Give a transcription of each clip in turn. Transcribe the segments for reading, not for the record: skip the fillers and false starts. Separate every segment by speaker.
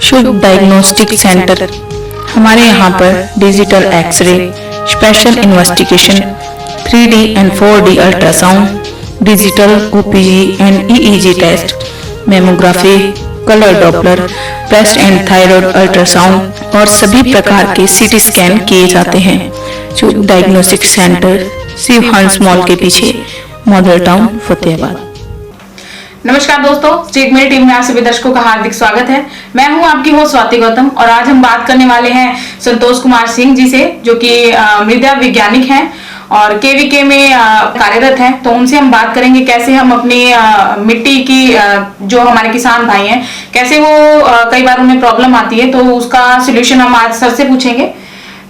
Speaker 1: शुभ diagnostic centre. हमारे यहाँ पर digital x ray, special investigation, 3D and 4D ultrasound, digital OPG and EEG test, mammography, colour Doppler, breast and thyroid ultrasound और सभी प्रकार के CT scan किए जाते हैं। शुभ डायग्नोस्टिक सेंटर शिव हंस मॉल के पीछे, मॉडल टाउन, फतेहाबाद।
Speaker 2: नमस्कार दोस्तों, स्टेट मेरी टीम में आप सभी दर्शकों का हार्दिक स्वागत है। मैं हूं आपकी होस्ट स्वाति गौतम और आज हम बात करने वाले हैं संतोष कुमार सिंह जी से, जो कि मृदा वैज्ञानिक हैं और KVK में कार्यरत हैं। तो उनसे हम बात करेंगे कैसे हम अपनी मिट्टी की जो हमारे किसान भाई हैं, कैसे वो कई बार उन्हें प्रॉब्लम आती है, तो उसका सोल्यूशन हम आज सर से पूछेंगे।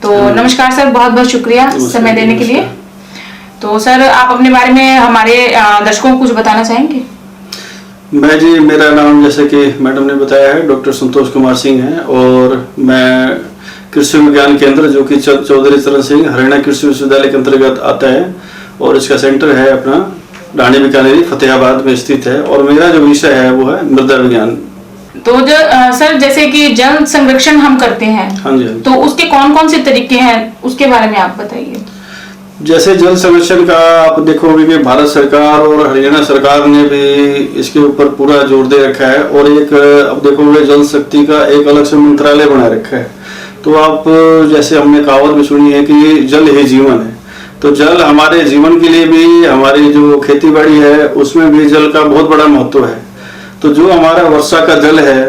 Speaker 2: तो नमस्कार सर, बहुत बहुत शुक्रिया समय देने के लिए। तो सर, आप अपने बारे में हमारे दर्शकों को कुछ बताना चाहेंगे?
Speaker 3: मेरा नाम, जैसे कि मैडम ने बताया है, डॉक्टर संतोष कुमार सिंह है और मैं कृषि विज्ञान केंद्र, जो कि चौधरी चरण सिंह हरियाणा कृषि विश्वविद्यालय के अंतर्गत आता है और इसका सेंटर है अपना ढाणी बीकानेरी फतेहाबाद में स्थित है। और मेरा जो विषय है वो है मृदा विज्ञान।
Speaker 2: तो जो सर, जैसे कि जल संरक्षण हम करते हैं,
Speaker 3: हाँ जी,
Speaker 2: तो उसके कौन कौन से तरीके हैं, उसके बारे में आप बताइए।
Speaker 3: जैसे जल संरक्षण का आप देखोगे कि भारत सरकार और हरियाणा सरकार ने भी इसके ऊपर पूरा जोर दे रखा है और एक अब देखोगे जल शक्ति का एक अलग से मंत्रालय बना रखा है। तो आप जैसे हमने कहावत भी सुनी है कि जल ही जीवन है, तो जल हमारे जीवन के लिए भी, हमारी जो खेती बाड़ी है उसमें भी जल का बहुत बड़ा महत्व है। तो जो हमारा वर्षा का जल है,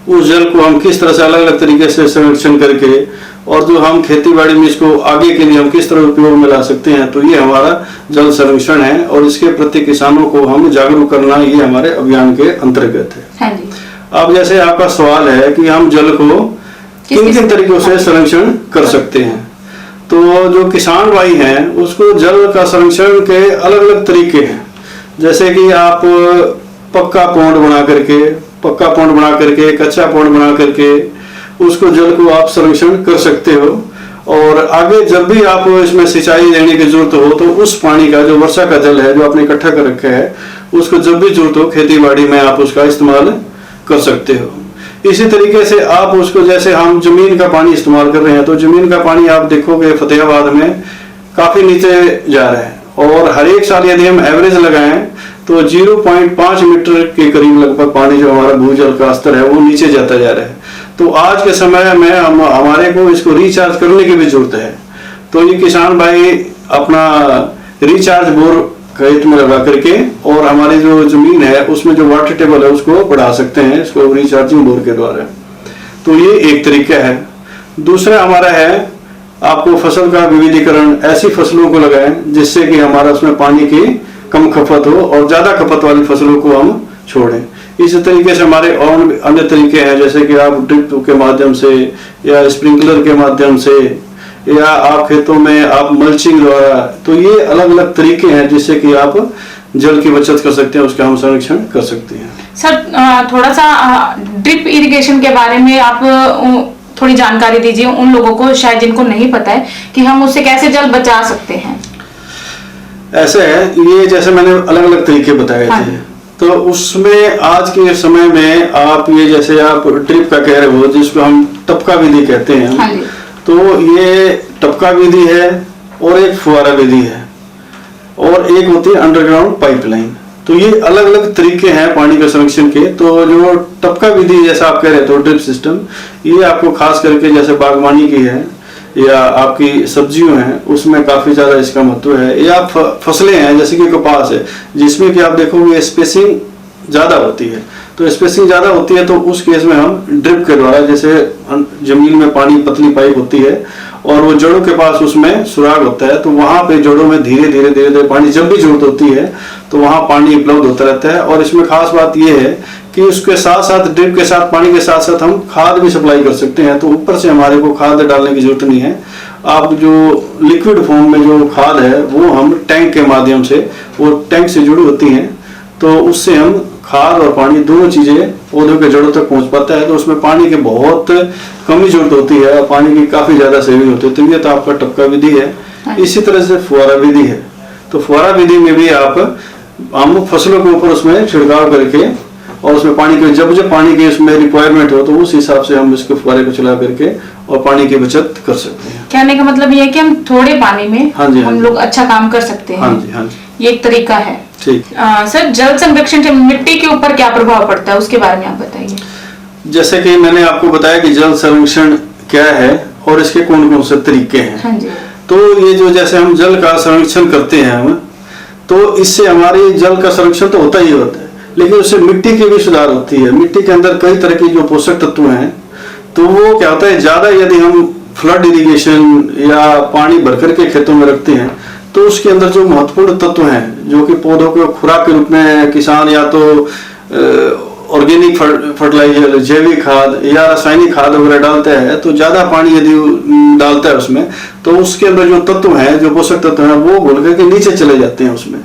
Speaker 3: उस जल को हम किस तरह से अलग अलग तरीके से संरक्षण करके, और जो हम खेती बाड़ी में इसको आगे के लिए हम किस तरह उपयोग में ला सकते हैं, तो ये हमारा जल संरक्षण है और इसके प्रति किसानों को हम जागरूक करना, ये हमारे अभियान के अंतर्गत है।
Speaker 2: हाँ जी।
Speaker 3: अब जैसे आपका सवाल है कि हम जल को किन किन तरीकों से संरक्षण कर सकते हैं, तो जो किसान भाई हैं उसको जल का संरक्षण के अलग अलग तरीके हैं। जैसे कि आप पक्का पौंड बना करके, कच्चा पौंड बना करके उसको जल को आप संरक्षण कर सकते हो। और आगे जब भी आप इसमें सिंचाई देने की जरूरत हो, तो उस पानी का, जो वर्षा का जल है जो आपने इकट्ठा कर रखा है, उसको जब भी जरूरत हो खेती बाड़ी में आप उसका इस्तेमाल कर सकते हो। इसी तरीके से आप उसको, जैसे हम जमीन का पानी इस्तेमाल कर रहे हैं, तो जमीन का पानी आप देखोगे फतेहाबाद में काफी नीचे जा रहा है और हर एक साल यदि हम एवरेज लगाएं तो 0.5 मीटर के करीब लगभग पानी जो हमारा भूजल का स्तर है वो नीचे जाता जा रहा है। तो आज के समय में हमारे को इसको रिचार्ज करने की भी जरूरत है। तो ये किसान भाई अपना रिचार्ज बोर खेत में लगा करके और हमारी जो जमीन है उसमें जो वाटर टेबल है उसको बढ़ा सकते हैं, इसको रिचार्जिंग बोर के द्वारा। तो ये एक तरीका है। दूसरा हमारा है, आपको फसल का विविधीकरण, ऐसी फसलों को लगाएं जिससे कि हमारा उसमें पानी की कम खपत हो और ज्यादा खपत वाली फसलों को हम छोड़ें। इस तरीके से हमारे और अन्य तरीके हैं, जैसे कि आप ड्रिप के माध्यम से या स्प्रिंकलर के माध्यम से, या आप खेतों में आप मल्चिंग द्वारा। तो ये अलग अलग तरीके हैं जिससे कि आप जल की बचत कर सकते हैं, उसका हम संरक्षण कर सकते हैं।
Speaker 2: सर, थोड़ा सा ड्रिप इरिगेशन के बारे में आप थोड़ी जानकारी दीजिए उन लोगों को शायद जिनको नहीं पता है कि हम उससे कैसे जल बचा सकते हैं।
Speaker 3: ऐसे है, ये जैसे मैंने अलग अलग तरीके बताए थे, तो उसमें आज के समय में आप ये, जैसे आप ड्रिप का कह रहे हो जिसको हम टपका विधि कहते हैं,
Speaker 2: हाँ,
Speaker 3: तो ये टपका विधि है और एक फुहारा विधि है और एक होती है अंडरग्राउंड पाइपलाइन। तो ये अलग अलग तरीके हैं पानी के संरक्षण के। तो जो टपका विधि जैसा आप कह रहे थे, ड्रिप सिस्टम, ये आपको खास करके जैसे बागवानी की है या आपकी सब्जियों हैं उसमें काफी ज्यादा इसका महत्व है। या फसलें हैं जैसे कि कपास है, जिसमें कि आप देखोगे स्पेसिंग ज्यादा होती है। तो स्पेसिंग ज्यादा होती है तो उस केस में हम ड्रिप के द्वारा, जैसे जमीन में पानी पतली पाइप होती है और वो जड़ों के पास उसमें सुराग होता है, तो वहां पे जड़ों में धीरे धीरे पानी जब भी जरूरत होती है तो वहां पानी उपलब्ध होता रहता है। और इसमें खास बात यह है कि उसके साथ साथ, ड्रिप के साथ, पानी के साथ साथ हम खाद भी सप्लाई कर सकते हैं। तो ऊपर से हमारे को खाद डालने की जरूरत नहीं है। आप जो लिक्विड फॉर्म में जो खाद है वो हम टैंक के माध्यम से, वो टैंक से जुड़ी होती हैं, तो उससे हम खाद और पानी दोनों चीजें पौधों के जड़ों तक पहुंच पाता है। तो उसमें पानी की बहुत कमी जरूरत होती है और पानी की काफी ज्यादा सेविंग होती है। तो ये तो आपका टपका विधि है। इसी तरह से फुहारा विधि है। तो फुहारा विधि में भी हम फसलों के ऊपर उसमें छिड़काव करके और उसमें पानी के जब जब पानी की उसमें रिक्वायरमेंट हो तो उस हिसाब से हम इसके फुहारे को चला करके और पानी की बचत कर सकते हैं।
Speaker 2: कहने का मतलब ये है कि हम थोड़े पानी में
Speaker 3: हाँ जी, हाँ
Speaker 2: हम
Speaker 3: जी।
Speaker 2: लोग अच्छा काम कर सकते हैं।
Speaker 3: हाँ जी, हाँ जी।
Speaker 2: ये एक तरीका है।
Speaker 3: ठीक।
Speaker 2: सर, जल संरक्षण से मिट्टी के ऊपर क्या प्रभाव पड़ता है, उसके बारे में आप बताइए।
Speaker 3: जैसे कि मैंने आपको बताया कि जल संरक्षण क्या है और इसके कौन कौन से तरीके हैं।
Speaker 2: हाँ जी।
Speaker 3: तो ये जो जैसे हम जल का संरक्षण करते हैं हम, तो इससे हमारी जल का संरक्षण तो होता ही होता है, लेकिन उससे मिट्टी की भी सुधार होती है। मिट्टी के अंदर कई तरह की जो पोषक तत्व हैं, तो वो क्या होता है, ज्यादा यदि हम फ्लड इरिगेशन या पानी भर करके खेतों में रखते हैं तो उसके अंदर जो महत्वपूर्ण तत्व हैं जो कि पौधों को खुराक के रूप में किसान या तो ऑर्गेनिक फर्टिलाइजर, जैविक खाद या रासायनिक खाद वगैरह डालता है, तो ज्यादा पानी यदि डालता है उसमें तो उसके अंदर जो तत्व हैं, जो पोषक तत्व हैं, वो घुल करके नीचे चले जाते हैं उसमें,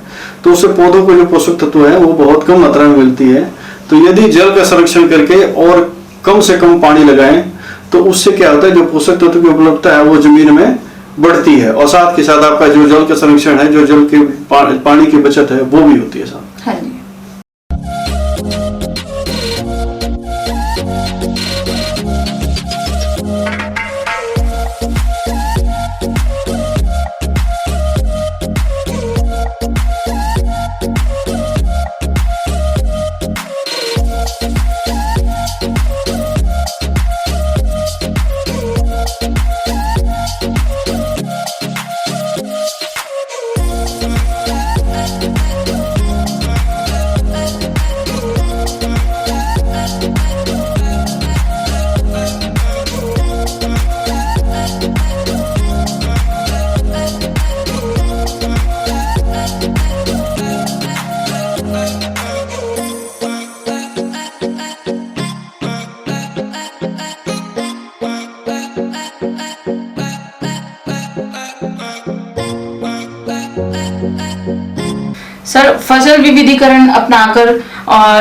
Speaker 3: तो उससे पौधों को जो पोषक तत्व है वो बहुत कम मात्रा में मिलती है। तो यदि जल का संरक्षण करके और कम से कम पानी लगाएं तो उससे क्या होता है, जो पोषक तत्व की उपलब्धता है वो जमीन में बढ़ती है और साथ के साथ आपका जो जल का संरक्षण है, जो जल के पानी की बचत है वो भी होती है साथ।
Speaker 2: हाँ जी। सर, फसल विविधीकरण अपनाकर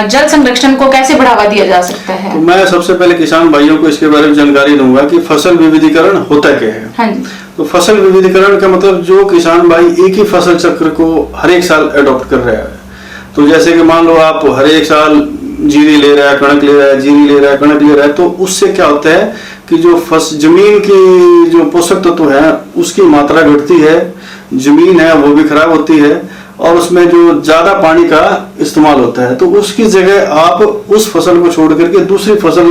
Speaker 2: जल संरक्षण को कैसे बढ़ावा दिया जा सकता है?
Speaker 3: तो मैं सबसे पहले किसान भाइयों को इसके बारे में जानकारी दूंगा कि फसल विविधीकरण होता क्या है।
Speaker 2: हाँ जी।
Speaker 3: तो फसल विविधीकरण का मतलब जो किसान भाई एक ही फसल चक्र को हर एक साल अडॉप्ट कर रहा है। तो जैसे कि मान लो आप हर एक साल जीरी ले रहा है, कणक ले रहा है, जीरी ले रहा है, कणक ले रहा है, तो उससे क्या होता है कि जो जमीन की जो पोषक तत्व है उसकी मात्रा घटती है, जमीन है वो भी खराब होती है और उसमें जो ज्यादा पानी का इस्तेमाल होता है। तो उसकी जगह आप उस फसल को छोड़ करके दूसरी फसल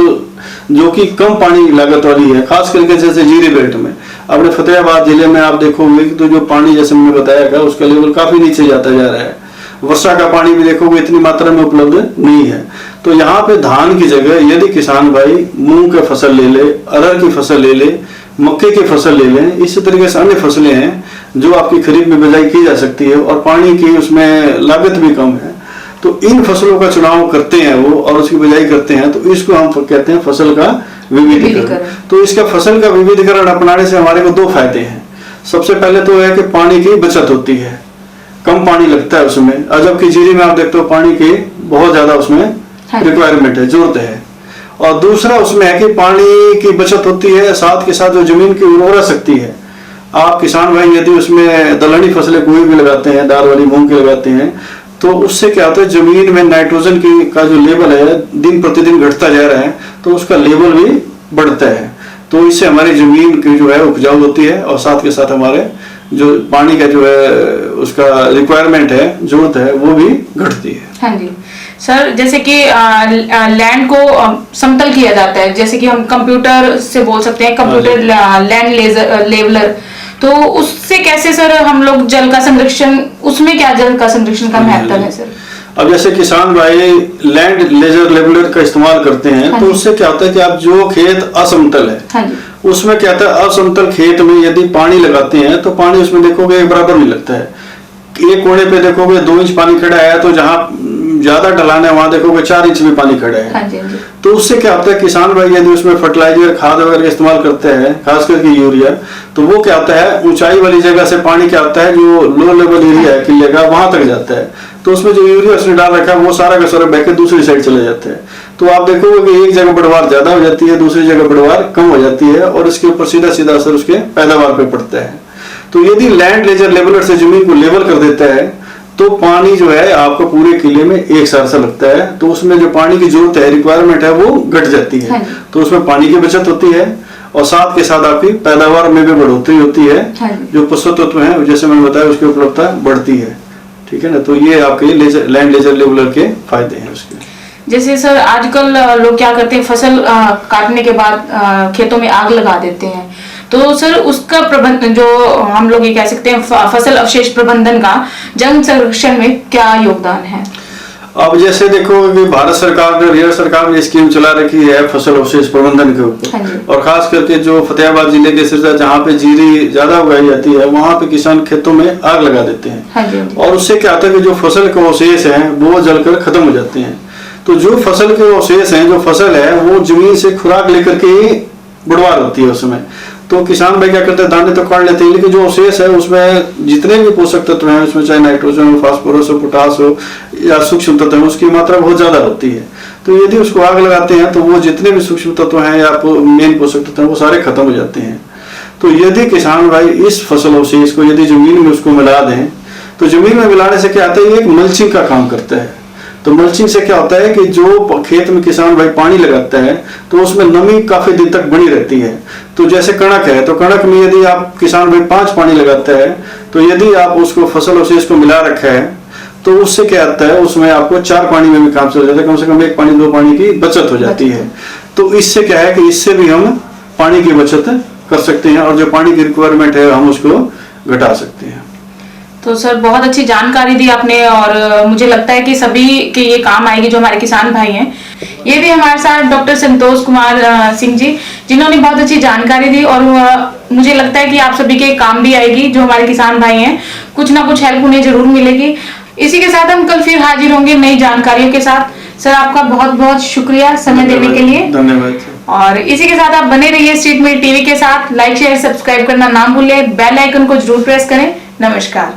Speaker 3: जो कि कम पानी लागत वाली है, खास करके जैसे जीरी बेल्ट में, अपने फतेहाबाद जिले में आप देखोगे कि तो जो पानी जैसे मैंने बताया था उसका लेवल काफी नीचे जाता जा रहा है। वर्षा का पानी भी देखोगे इतनी मात्रा में उपलब्ध नहीं है। तो यहाँ पे धान की जगह यदि किसान भाई मूंग की फसल ले ले, अरहर की फसल ले ले, मक्के की फसल ले लें, इसी तरीके से अन्य फसलें हैं जो आपकी खरीफ में बिजाई की जा सकती है और पानी की उसमें लागत भी कम है। तो इन फसलों का चुनाव करते हैं वो और उसकी बिजाई करते हैं, तो इसको हम कहते हैं फसल का विविधीकरण। तो इसका फसल का विविधीकरण अपनाने से हमारे को दो फायदे हैं। सबसे पहले तो है कि पानी की बचत होती है, कम पानी लगता है उसमें, और जबकि जीरी में आप देखते हो पानी की बहुत ज्यादा उसमें रिक्वायरमेंट है, जरूरत है। और दूसरा उसमें है कि पानी की बचत होती है, साथ के साथ जो जमीन की उर्वरा शक्ति है, आप किसान भाई यदि उसमें दलहनी फसलें कोई भी लगाते हैं, दाल वाली मूंग की लगाते हैं, तो उससे क्या होता है जमीन में नाइट्रोजन की का जो लेवल है दिन प्रतिदिन घटता जा रहा है, तो उसका लेवल भी बढ़ता है। तो इससे हमारी जमीन की जो है उपजाऊ होती है और साथ के साथ हमारे जो पानी का जो है उसका रिक्वायरमेंट है, जरूरत है, वो भी घटती है।
Speaker 2: हाँ जी सर, जैसे कि लैंड को समतल किया जाता है, जैसे कि हम कंप्यूटर से बोल सकते हैं, कंप्यूटर लैंड लेवलर, तो उससे कैसे सर हम लोग जल का संरक्षण, उसमें क्या जल का संरक्षण का महत्व है सर?
Speaker 3: अब जैसे किसान भाई लैंड लेजर लेवलर का इस्तेमाल करते हैं,
Speaker 2: हाँ
Speaker 3: तो उससे क्या होता है कि आप जो खेत असमतल है,
Speaker 2: हाँ जी,
Speaker 3: उसमें क्या होता है असमतल खेत में यदि पानी लगाते हैं तो पानी उसमें देखोगे एक बराबर नहीं लगता है। एक कोने पे देखोगे 2 इंच पानी खड़ा है, तो जहाँ ज्यादा ढलान है वहां देखोगे 4 इंच में पानी खड़ा है।
Speaker 2: हाँ जी, हाँ जी।
Speaker 3: तो उससे क्या होता है किसान भाई यदि उसमें फर्टिलाइजर खाद वगैरह इस्तेमाल करते हैं, खास करके यूरिया, तो वो क्या होता है ऊंचाई वाली जगह से पानी क्या होता है जो लो लेवल एरिया है किले का वहां तक जाता है, तो उसमें जो यूरिया उसने डाल रखा है वो सारा का सारा बह के दूसरी साइड चले जाता है। तो आप देखोगे कि एक जगह बढ़वार ज्यादा हो जाती है, दूसरी जगह बढ़वार कम हो जाती है और इसके ऊपर सीधा सीधा असर उसके पैदावार पे पड़ता है। तो यदि लैंड लेजर लेवलर से जमीन को लेवल कर देता है तो पानी जो है आपको पूरे किले में एक साथ सा लगता है, तो उसमें जो पानी की जरूरत है, रिक्वायरमेंट है, वो घट जाती है। तो उसमें पानी की बचत होती है और साथ के साथ आपकी पैदावार में भी बढ़ोतरी होती है। जो पोषक तत्व हैं जैसे मैंने बताया उसकी उपलब्धता बढ़ती है। ठीक है ना, तो ये आपके लैंड लेजर लेवलर के फायदे हैं उसके।
Speaker 2: जैसे सर आजकल लोग क्या करते हैं, फसल काटने के बाद खेतों में आग लगा देते हैं, तो सर उसका प्रबंधन, जो हम लोग ये कह सकते हैं फसल अवशेष प्रबंधन का जल संरक्षण में क्या योगदान है?
Speaker 3: अब जैसे देखो कि भारत सरकार ने, बिहार सरकार ने स्कीम चला रखी है फसल अवशेष प्रबंधन के ऊपर, और खास करके जो फतेहाबाद जिले के सिरसा जहाँ पे जीरी ज्यादा उगाई जाती है वहाँ पे किसान खेतों में आग लगा देते हैं। और उससे क्या होता है कि जो फसल के अवशेष हैं वो जलकर खत्म हो जाते हैं। तो जो फसल के अवशेष हैं, जो फसल है वो जमीन से खुराक लेकर के बढ़वार होती है उसमें। तो किसान भाई क्या करते हैं, दाने तो काट लेते हैं, लेकिन जो अवशेष है उसमें जितने भी पोषक तत्व हैं, उसमें चाहे नाइट्रोजन हो, फास्फोरस हो, पोटास हो या सूक्ष्म तत्व है, उसकी मात्रा बहुत ज्यादा होती है। तो यदि उसको आग लगाते हैं तो वो जितने भी सूक्ष्म तत्व हैं या मेन पोषक तत्व हैं वो सारे खत्म हो जाते हैं। तो यदि किसान भाई इस फसल अवशेष को यदि जमीन में उसको मिला दें, तो जमीन में मिलाने से क्या होता है, ये एक मल्चिंग का काम करता है। तो मल्चिंग से क्या होता है कि जो खेत में किसान भाई पानी लगाता है तो उसमें नमी काफी दिन तक बनी रहती है। तो जैसे कणक है, तो कणक में यदि आप किसान भाई 5 पानी लगाता है, तो यदि आप उसको फसल अवशेष को मिला रखा है तो उससे क्या आता है, उसमें आपको 4 पानी में भी काम चल जाता है, कम से कम 1 पानी 2 पानी की बचत हो जाती है। तो इससे क्या है कि इससे भी हम पानी की बचत कर सकते हैं और जो पानी की रिक्वायरमेंट है हम उसको घटा सकते हैं।
Speaker 2: तो सर बहुत अच्छी जानकारी दी आपने, और मुझे लगता है कि सभी के ये काम आएगी जो हमारे किसान भाई हैं। ये भी हमारे साथ डॉक्टर संतोष कुमार सिंह जी, जिन्होंने बहुत अच्छी जानकारी दी, और मुझे लगता है कि आप सभी के काम भी आएगी। जो हमारे किसान भाई हैं, कुछ ना कुछ हेल्प उन्हें जरूर मिलेगी। इसी के साथ हम कल फिर हाजिर होंगे नई जानकारियों के साथ। सर आपका बहुत बहुत शुक्रिया समय देने के लिए,
Speaker 3: धन्यवाद।
Speaker 2: और इसी के साथ आप बने रहिए स्ट्रीट मेल टीवी के साथ। लाइक शेयर सब्सक्राइब करना ना भूलें, बेल आइकन को जरूर प्रेस करें। नमस्कार।